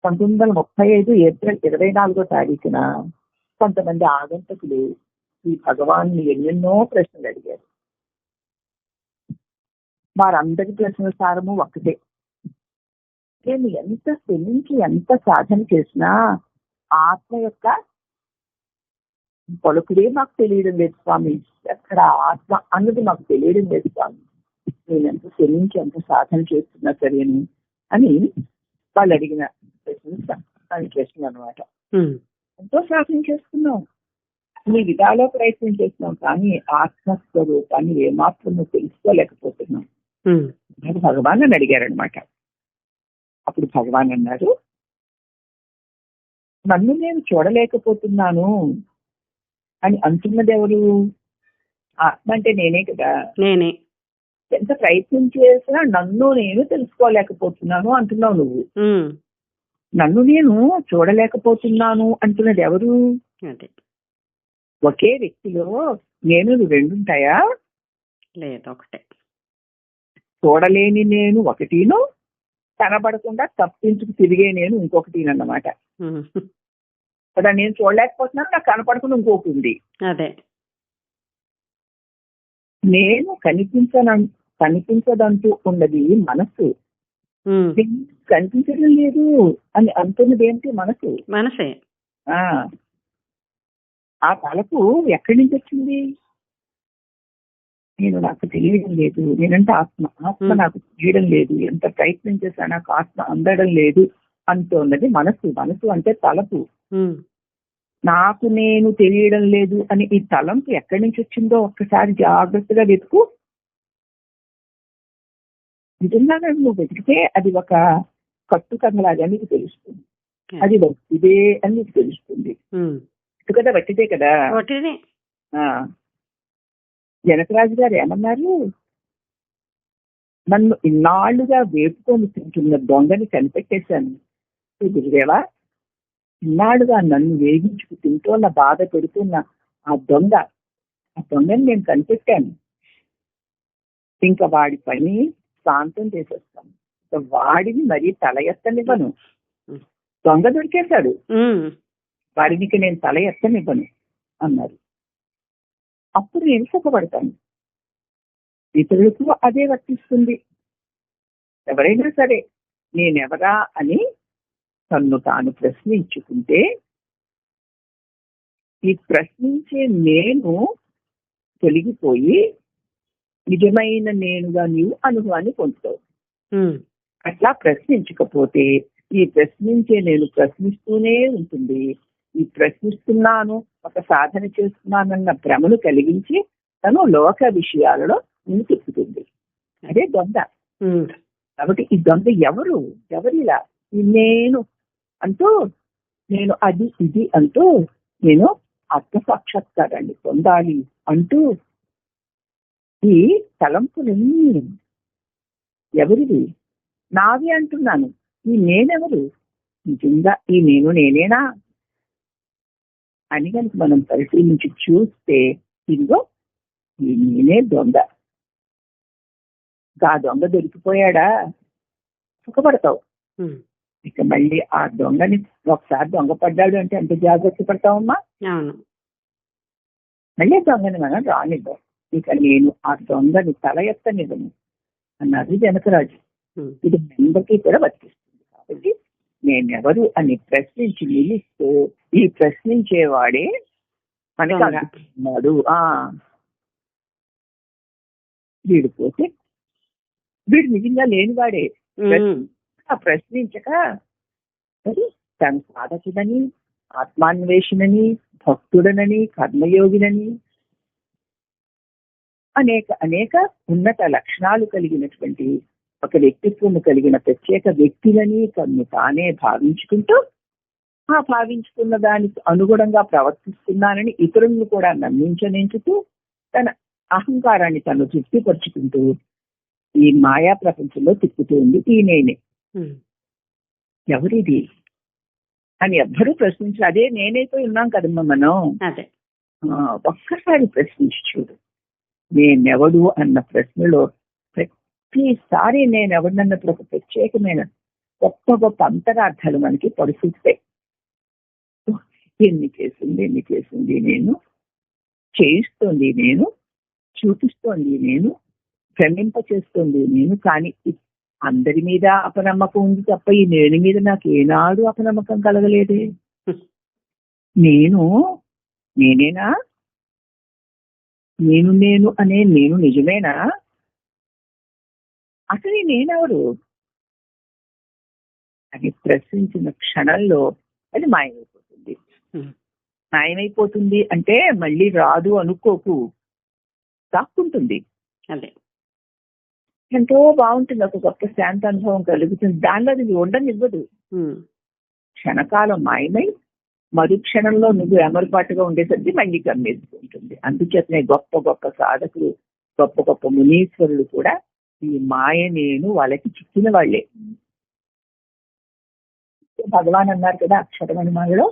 1935 April 24వ తారీఖున కొంతమంది ఆగంతకులు ఈ భగవాన్ని ఎన్నెన్నో ప్రశ్నలు అడిగారు. వారందరి ప్రశ్నల సారము ఒక్కటే. నేను ఎంత శ్రమించి ఎంత సాధన చేసినా ఆత్మ యొక్క పలుకుడే మాకు తెలియడం లేదు స్వామి. ఎక్కడ ఆత్మ అన్నది మాకు తెలియడం లేదు స్వామి. నేను ఎంత శ్రమించి ఎంత సాధన చేస్తున్నా సరేను అని వాళ్ళు అడిగిన ప్రశ్నలు అనమాట. ఎంతో సాధన చేస్తున్నాం, అన్ని విధాలో ప్రయత్నం చేస్తున్నాం, కానీ ఆత్మస్వరూపాన్ని ఏమాత్రమో తెలుసుకోలేకపోతున్నాం. భగవాన్ అని అడిగారనమాట. అప్పుడు భగవాన్ అన్నారు, నన్ను నేను చూడలేకపోతున్నాను అని అంటున్నది ఎవరు? ఆత్మ అంటే నేనే కదా. నేనే. ఎంత ప్రయత్నం చేసినా నన్ను నేను తెలుసుకోలేకపోతున్నాను అంటున్నావు నువ్వు. నన్ను నేను చూడలేకపోతున్నాను అంటున్నది ఎవరు? ఒకే వ్యక్తిలో నేను రెండుంటాయా? లేదు, ఒకటే. చూడలేని నేను ఒకటిను, కనబడకుండా తప్పించుకు తిరిగే నేను ఇంకొకటినన్నమాట. కదా, నేను చూడలేకపోతున్నాను, నాకు కనపడకుండా ఇంకొకటి ఉంది. అదే నేను కనిపించదంటూ ఉన్నది మనసు. కనిపించడం లేదు అని అంటున్నది ఏంటి? మనసే. ఆ తలపు ఎక్కడి నుంచి వచ్చింది? నాకు తెలియడం లేదు, నేనంటే ఆత్మ నాకు తెలియడం లేదు, ఎంత ప్రయత్నం చేశా నాకు ఆత్మ అందడం లేదు అంటున్నది మనసు. మనసు అంటే తలపు. నాకు నేను తెలియడం లేదు అని ఈ తలంపు ఎక్కడి నుంచి వచ్చిందో ఒక్కసారి జాగ్రత్తగా వెతుకు. నిజంగా నువ్వు వెతికితే అది ఒక కట్టు కథలాగా నీకు తెలుస్తుంది. అది ఇదే అని నీకు తెలుస్తుంది. కదా, వట్టిదే కదా. జనకరాజు గారు ఏమన్నారు? నన్ను ఇన్నాళ్లుగా వేపుకొని తింటున్న దొంగని కనిపెట్టేశాను గురుదేవా. ఇన్నాళ్ళుగా నన్ను వేగించుకు తింటున్న బాధ పెడుతున్న ఆ దొంగని నేను కనిపెట్టాను. ఇంకా వాడి పని శాంతం చేసేస్తాను. వాడిని మరీ తల ఎత్తనివ్వను. దొంగ దొరికేశాడు, వాడికి నేను తల ఎత్తనివ్వను అన్నారు. అప్పుడు నేను సుఖపడతాను. ఇతరులకు అదే వర్తిస్తుంది. ఎవరైనా సరే నేనెవరా అని తన్ను తాను ప్రశ్నించుకుంటే ఈ ప్రశ్నించే నేను తొలగిపోయి నిజమైన నేనుగా నీవు అనుభవాన్ని పొందుతావు. అట్లా ప్రశ్నించకపోతే ఈ ప్రశ్నించే నేను ప్రశ్నిస్తూనే ఉంటుంది. ఈ ప్రశ్నిస్తున్నాను, ఒక సాధన చేస్తున్నానన్న భ్రమను కలిగించి తను లోక విషయాలలో నిన్ను తిప్పుతుంది. అదే దొంగ. కాబట్టి ఈ దొంగ ఎవరిలా? నేను అంటూ, నేను అది ఇది అంటూ, నేను ఆత్మసాక్షాత్కారాన్ని పొందాలి అంటూ ఈ తలంపులన్నీ ఎవరివి? నావి అంటున్నాను. ఈ నేనెవరు? నిజంగా ఈ నేనేనా అని కనుక మనం పరిశీలించి చూస్తే ఇదిగో ఈ నేనే దొంగ. ఆ దొంగ దొరికిపోయాడా సుఖపడతావు. ఇక మళ్ళీ ఆ దొంగని ఒకసారి దొంగ పడ్డాడు అంటే ఎంత జాగ్రత్త పడతావమ్మా. మళ్ళీ దొంగని మనం రానిద్దాం. ఇక నేను ఆ దొంగని తల ఎత్తనివ్వను అన్నారు జనకరాజు. ఇది అందరికీ కూడా వర్తిస్తుంది. కాబట్టి నేనెవరు అని ప్రశ్నించి నిలిస్తే ఈ ప్రశ్నించేవాడే మనకి అన్నాడు. వీడు పోతే వీడు నిజంగా లేనివాడే. ప్రశ్నించక తను సాధకుడని, ఆత్మాన్వేషణని, భక్తుడనని, కర్మయోగినని అనేక ఉన్నత లక్షణాలు కలిగినటువంటి ఒక వ్యక్తిత్వం కలిగిన ప్రత్యేక వ్యక్తులని తను తానే భావించుకుంటూ ఆ భావించుకున్న దానికి అనుగుణంగా ప్రవర్తిస్తున్నానని ఇతరులను కూడా నమ్మించనించుతూ తన అహంకారాన్ని తను తృప్తిపరుచుకుంటూ ఈ మాయా ప్రపంచంలో తిప్పుతూ ఉంది ఈ నేనే. ఎవరిది అని ఎవ్వరూ ప్రశ్నించారు. అదే నేనైపోయి ఉన్నాం కదమ్మా మనం. ఒక్కసారి ప్రశ్నించి చూడు. నేనెవడు అన్న ప్రశ్నలో ప్రతిసారి నేనెవడినన్నప్పుడు ఒక ప్రత్యేకమైన గొప్ప గొప్ప అంతరార్థాలు మనకి పడుతుంటాయి. ఎన్ని చేసింది నేను, చేయిస్తోంది నేను, చూపిస్తోంది నేను, భ్రమింప చేస్తోంది నేను. కానీ అందరి మీద అపనమ్మకం ఉంది తప్ప ఈ నేను మీద నాకు ఏనాడు అపనమ్మకం కలగలేదే. నేనేనా? నేను అనే నేను నిజమేనా? అసలు నేనెవరు అని ప్రశ్నించిన క్షణంలో అది మాయమైపోతుంది. మాయమైపోతుంది అంటే మళ్ళీ రాదు అనుకోకు, దాక్కుంటుంది. అదే ఎంతో బాగుంటుంది, ఒక గొప్ప శాంత అనుభవం కలుగుతుంది. దానిలో అది ఉండనివ్వదు. క్షణకాలం మాయమై మరుక్షణంలో నువ్వు ఎమరుపాటుగా ఉండేసరికి మళ్ళీ గమ్మేసుకుంటుంది. అందుచేతనే గొప్ప గొప్ప సాధకులు, గొప్ప గొప్ప మునీశ్వరులు కూడా ఈ మాయ నేను వాళ్ళకి చిక్కిన వాళ్లే. భగవాన్ అన్నారు కదా అక్షరమణి మాయలో,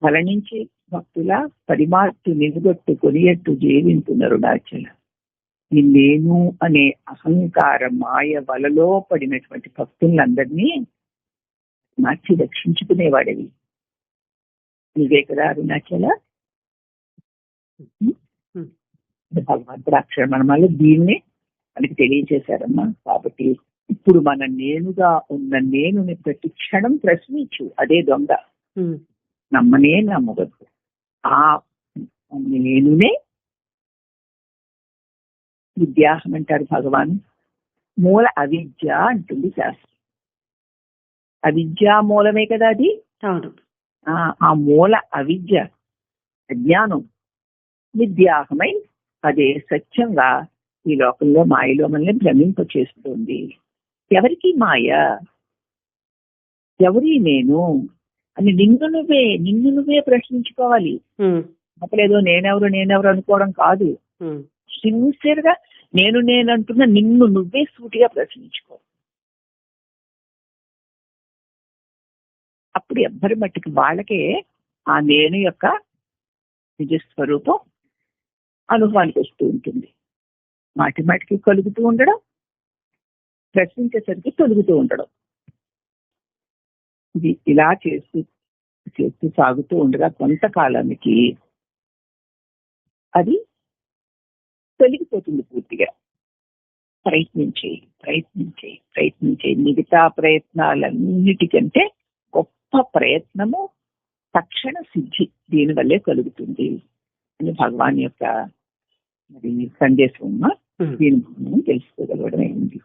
తల నుంచి భక్తుల పరిమార్పు నిలుగొట్టు కొనియట్టు జీవించునరుడాచల. ఈ నేను అనే అహంకార మాయ వలలో పడినటువంటి భక్తులందరినీ మార్చి రక్షించుకునేవాడేవి నువ్వే కదా అరుణాచల. భగవంతుడు అక్షరమణమాలు దీన్ని మనకి తెలియజేశారమ్మా. కాబట్టి ఇప్పుడు మన నేనుగా ఉన్న నేనుని ప్రతి క్షణం ప్రశ్నించు. అదే దొంగ, నమ్మనే నమ్మవద్దు. ఆ నేనునే విద్యాహం అంటారు భగవాన్. మూల అవిద్య అంటుంది శాస్త్రం. అవిద్యా మూలమే కదా అది. ఆ మూల అవిద్య, అజ్ఞానం విద్యాహమై అదే సత్యంగా ఈ లోకంలో మాయలో మనల్ని భ్రమింప చేస్తుంది. ఎవరికి మాయ, ఎవరి నేను అని నిన్ను నువ్వే ప్రశ్నించుకోవాలి. అప్పుడేదో నేనెవరు అనుకోవడం కాదు. సిన్సియర్ గా నేనంటున్న నిన్ను నువ్వే సూటిగా ప్రశ్నించుకో. అప్పుడు ఎవ్వరి మట్టికి వాళ్ళకే ఆ నేను యొక్క నిజస్వరూపం అనుభవానికి వస్తూ ఉంటుంది. మాటికి కలుగుతూ ఉండడం, ప్రశ్నించేసరికి తొలుగుతూ ఉండడం. ఇది ఇలా చేస్తూ సాగుతూ ఉండగా కొంతకాలానికి అది తొలగిపోతుంది పూర్తిగా. ప్రయత్నించే మిగతా ప్రయత్నాలన్నిటికంటే గొప్ప ప్రయత్నము తక్షణ సిద్ధి దీనివల్లే కలుగుతుంది అని భగవాన్ యొక్క మరి సందేశం దీని మనం తెలుసుకోగలగడం అయింది.